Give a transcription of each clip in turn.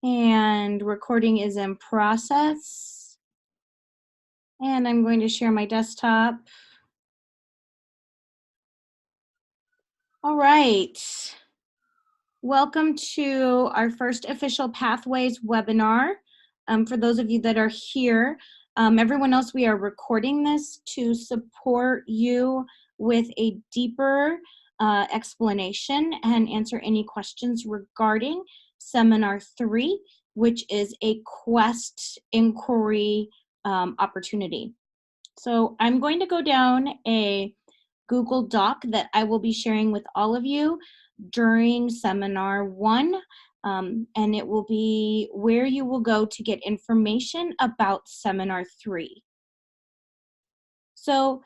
And recording is in process. And I'm going to share my desktop. All right. Welcome to our first official Pathways webinar. For those of you that are here, everyone else, we are recording this to support you with a deeper explanation and answer any questions regarding Seminar 3, which is a Quest inquiry opportunity. So I'm going to go down a Google Doc that I will be sharing with all of you during Seminar 1, and it will be where you will go to get information about Seminar 3. So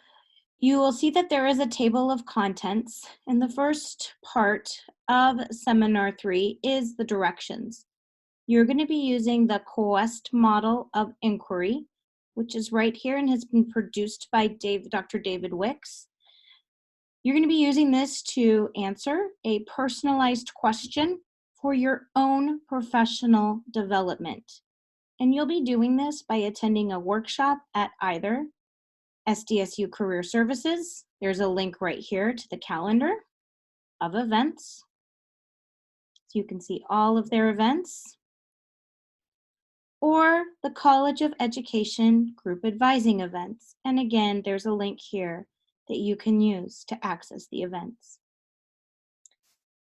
you will see that there is a table of contents, and the first part of Seminar 3 is the directions. You're going to be using the Quest model of inquiry, which is right here and has been produced by Dr. David Wicks. You're going to be using this to answer a personalized question for your own professional development. And you'll be doing this by attending a workshop at either SDSU Career Services. There's a link right here to the calendar of events. So you can see all of their events. Or the College of Education group advising events. And again, there's a link here that you can use to access the events.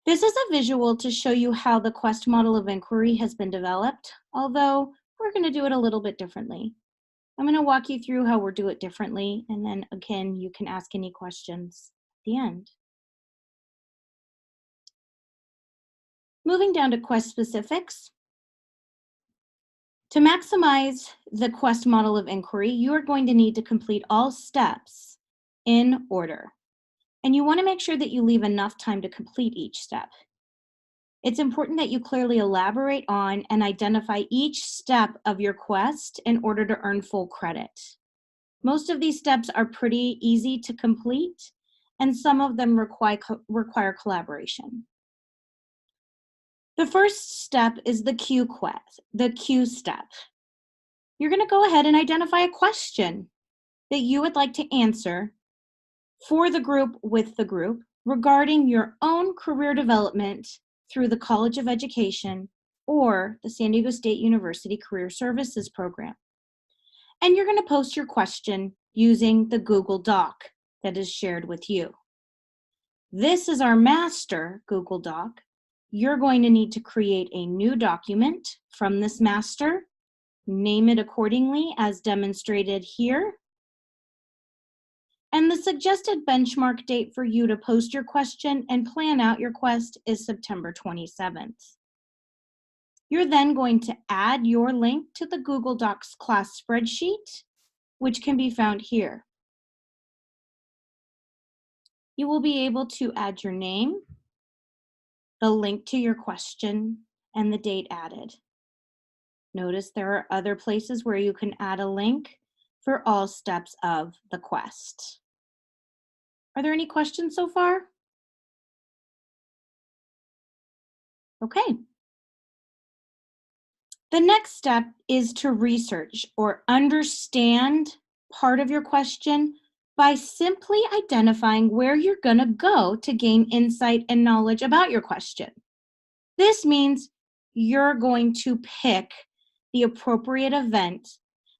This is a visual to show you how the Quest model of inquiry has been developed, although we're going to do it a little bit differently. I'm going to walk you through how we'll do it differently, and then again, you can ask any questions at the end. Moving down to Quest specifics. To maximize the Quest model of inquiry, you are going to need to complete all steps in order. And you want to make sure that you leave enough time to complete each step. It's important that you clearly elaborate on and identify each step of your quest in order to earn full credit. Most of these steps are pretty easy to complete, and some of them require collaboration. The first step is the Q step. You're going to go ahead and identify a question that you would like to answer for the group with the group regarding your own career development through the College of Education or the San Diego State University Career Services Program. And you're going to post your question using the Google Doc that is shared with you. This is our master Google Doc. You're going to need to create a new document from this master, name it accordingly as demonstrated here. And the suggested benchmark date for you to post your question and plan out your quest is September 27th. You're then going to add your link to the Google Docs class spreadsheet, which can be found here. You will be able to add your name, the link to your question, and the date added. Notice there are other places where you can add a link for all steps of the quest. Are there any questions so far? Okay. The next step is to research or understand part of your question by simply identifying where you're going to go to gain insight and knowledge about your question. This means you're going to pick the appropriate event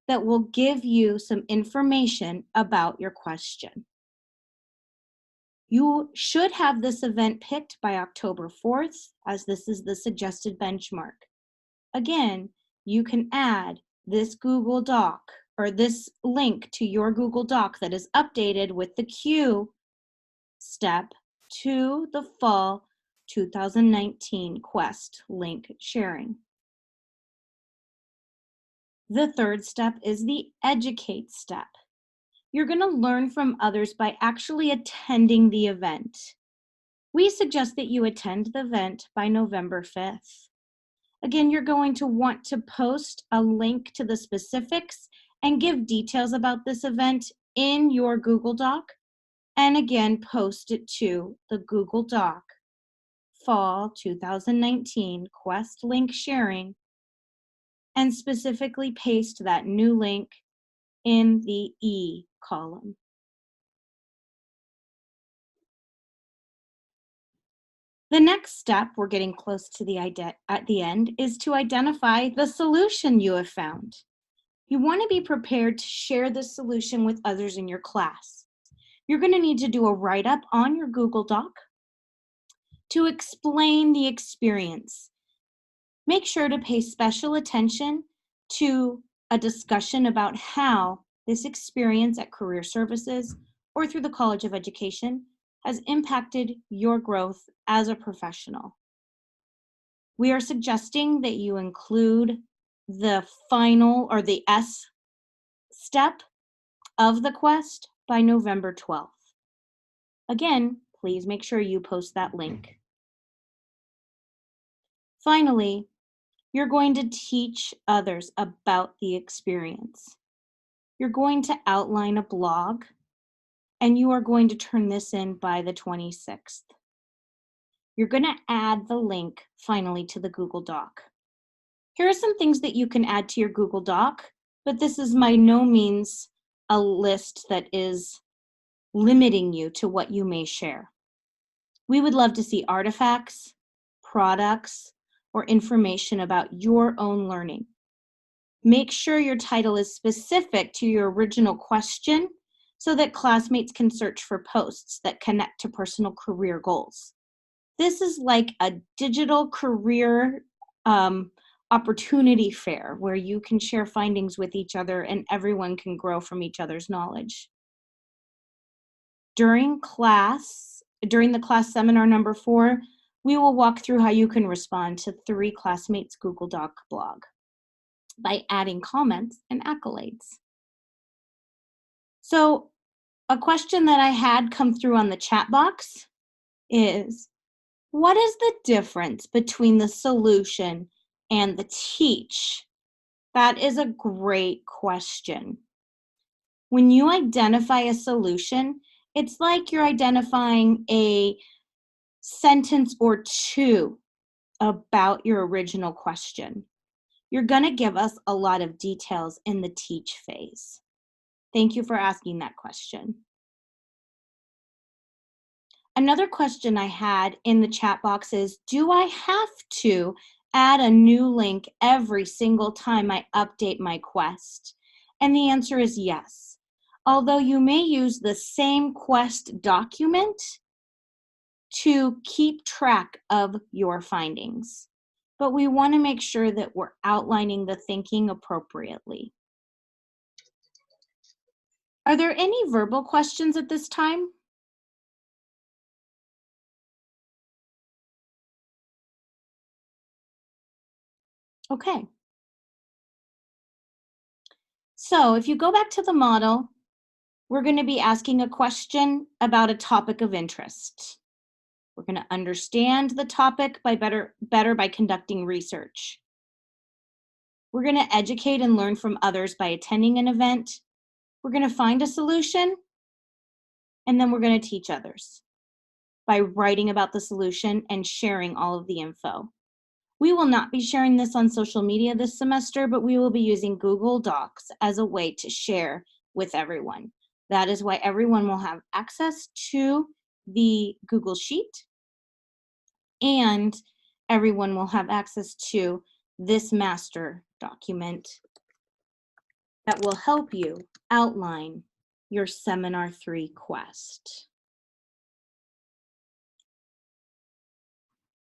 that will give you some information about your question. You should have this event picked by October 4th, as this is the suggested benchmark. Again, you can add this Google Doc or this link to your Google Doc that is updated with the Q step to the fall 2019 Quest link sharing. The third step is the educate step. You're going to learn from others by actually attending the event. We suggest that you attend the event by November 5th. Again, you're going to want to post a link to the specifics and give details about this event in your Google Doc. And again, post it to the Google Doc Fall 2019 Quest link sharing and specifically paste that new link in the E column. The next step, we're getting close to at the end, is to identify the solution you have found. You want to be prepared to share this solution with others in your class. You're going to need to do a write-up on your Google Doc to explain the experience. Make sure to pay special attention to a discussion about how this experience at Career Services or through the College of Education has impacted your growth as a professional. We are suggesting that you include the final or the S step of the quest by November 12th. Again, please make sure you post that link. Finally, you're going to teach others about the experience. You're going to outline a blog, and you are going to turn this in by the 26th. You're going to add the link finally to the Google Doc. Here are some things that you can add to your Google Doc, but this is by no means a list that is limiting you to what you may share. We would love to see artifacts, products, or information about your own learning. Make sure your title is specific to your original question so that classmates can search for posts that connect to personal career goals. This is like a digital career opportunity fair where you can share findings with each other and everyone can grow from each other's knowledge. During the class seminar number 4, we will walk through how you can respond to 3 classmates' Google Doc blog by adding comments and accolades. So a question that I had come through on the chat box is, what is the difference between the solution and the teach? That is a great question. When you identify a solution, it's like you're identifying a sentence or 2 about your original question. You're going to give us a lot of details in the teach phase. Thank you for asking that question. Another question I had in the chat box is, do I have to add a new link every single time I update my quest? And the answer is yes. Although you may use the same quest document to keep track of your findings, but we want to make sure that we're outlining the thinking appropriately. Are there any verbal questions at this time? Okay. So if you go back to the model, we're going to be asking a question about a topic of interest. We're going to understand the topic better by conducting research. We're going to educate and learn from others by attending an event. We're going to find a solution, and then we're going to teach others by writing about the solution and sharing all of the info. We will not be sharing this on social media this semester, but we will be using Google Docs as a way to share with everyone. That is why everyone will have access to the Google Sheet, and everyone will have access to this master document that will help you outline your Seminar 3 quest.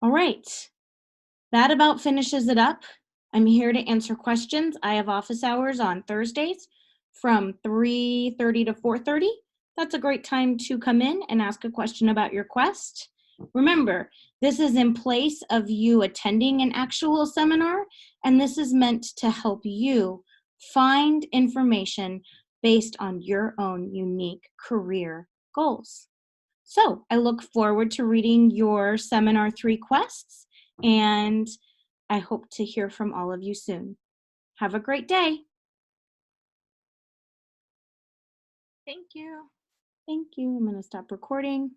All right, that about finishes it up. I'm here to answer questions. I have office hours on Thursdays from 3:30 to 4:30. That's a great time to come in and ask a question about your quest. Remember, this is in place of you attending an actual seminar, and this is meant to help you find information based on your own unique career goals. So I look forward to reading your Seminar 3 quests, and I hope to hear from all of you soon. Have a great day. Thank you. Thank you. I'm going to stop recording.